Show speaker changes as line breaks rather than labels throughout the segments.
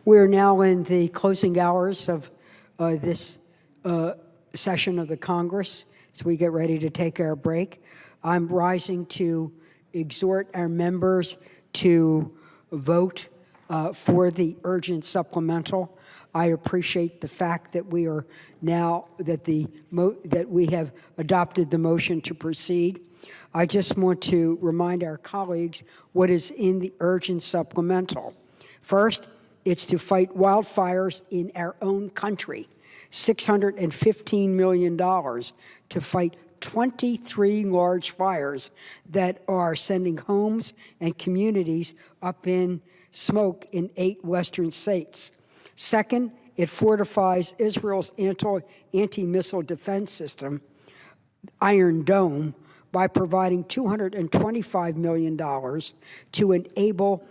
We're now in the closing hours of this session of the Congress, so we get ready to take our break. I'm rising to exhort our members to vote for the urgent supplemental. I appreciate the fact that we are now, that we have adopted the motion to proceed. I just want to remind our colleagues what is in the urgent supplemental. First, it's to fight wildfires in our own country, $615 million to fight 23 large fires that are sending homes and communities up in smoke in 8 western states. Second, it fortifies Israel's anti-missile defense system, Iron Dome, by providing $225 million to enable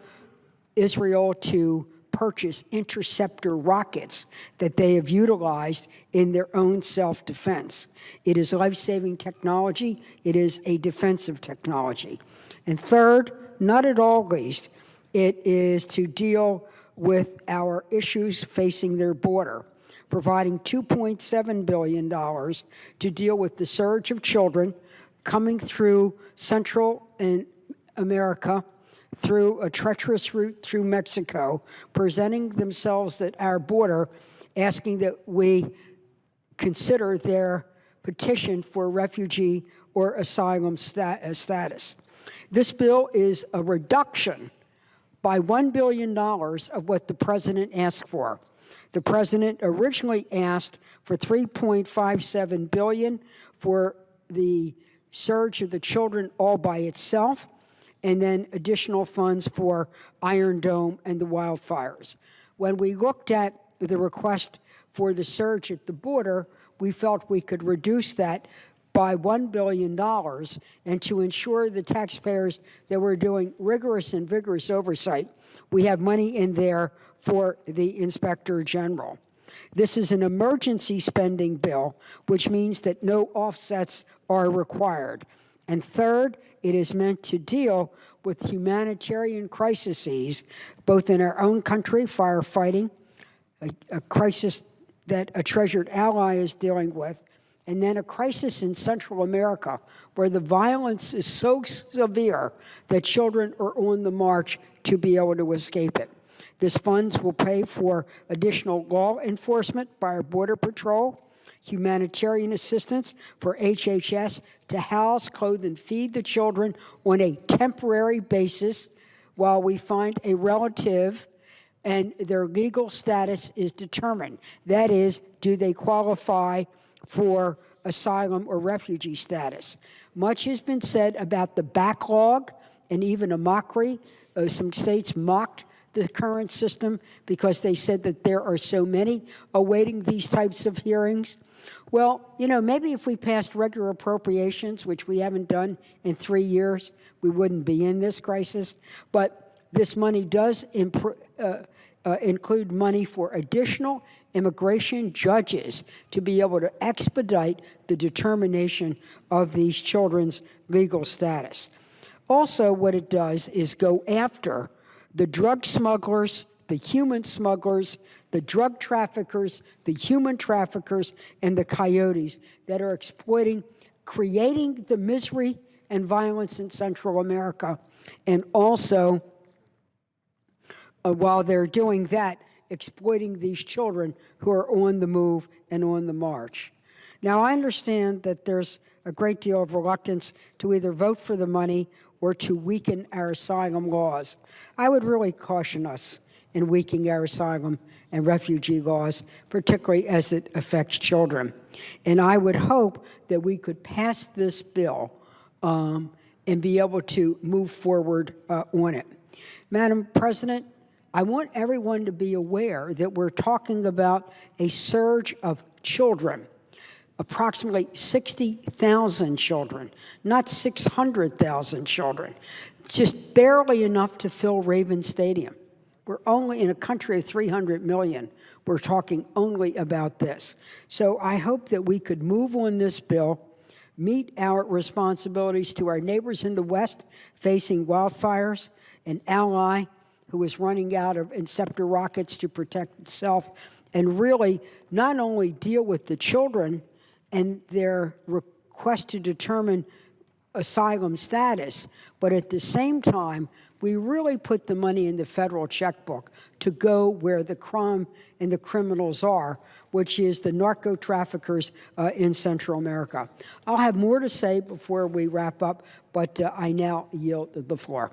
Israel to purchase interceptor rockets that they have utilized in their own self-defense. It is life-saving technology. It is a defensive technology. And third, not at all least, it is to deal with our issues facing their border, providing $2.7 billion to deal with the surge of children coming through Central America through a treacherous route through Mexico, presenting themselves at our border, asking that we consider their petition for refugee or asylum status. This bill is a reduction by $1 billion of what the president asked for. The president originally asked for $3.57 billion for the surge of the children all by itself, and then additional funds for Iron Dome and the wildfires. When we looked at the request for the surge at the border, we felt we could reduce that by $1 billion, and to ensure the taxpayers that we're doing rigorous and vigorous oversight, we have money in there for the Inspector General. This is an emergency spending bill, which means that no offsets are required. And third, it is meant to deal with humanitarian crises, both in our own country, firefighting, a crisis that a treasured ally is dealing with, and then a crisis in Central America where the violence is so severe that children are on the march to be able to escape it. This funds will pay for additional law enforcement by our Border Patrol, humanitarian assistance for HHS to house, clothe, and feed the children on a temporary basis while we find a relative and their legal status is determined. That is, do they qualify for asylum or refugee status? Much has been said about the backlog and even a mockery. Some states mocked the current system because they said that there are so many awaiting these types of hearings. Well, you know, maybe if we passed regular appropriations, which we haven't done in 3 years, we wouldn't be in this crisis. But this money does include money for additional immigration judges to be able to expedite the determination of these children's legal status. Also, what it does is go after the drug smugglers, the human smugglers, the drug traffickers, the human traffickers, and the coyotes that are exploiting, creating the misery and violence in Central America. And also, while they're doing that, exploiting these children who are on the move and on the march. Now, I understand that there's a great deal of reluctance to either vote for the money or to weaken our asylum laws. I would really caution us in weakening our asylum and refugee laws, particularly as it affects children. And I would hope that we could pass this bill and be able to move forward on it. Madam President, I want everyone to be aware that we're talking about a surge of children, approximately 60,000 children, not 600,000 children, just barely enough to fill Raven Stadium. We're only in a country of 300 million. We're talking only about this. So I hope that we could move on this bill, meet our responsibilities to our neighbors in the West facing wildfires, an ally who is running out of Inceptor rockets to protect itself, and really not only deal with the children and their request to determine asylum status, but at the same time, we really put the money in the federal checkbook to go where the crime and the criminals are, which is the narco traffickers in Central America. I'll have more to say before we wrap up, but I now yield the floor.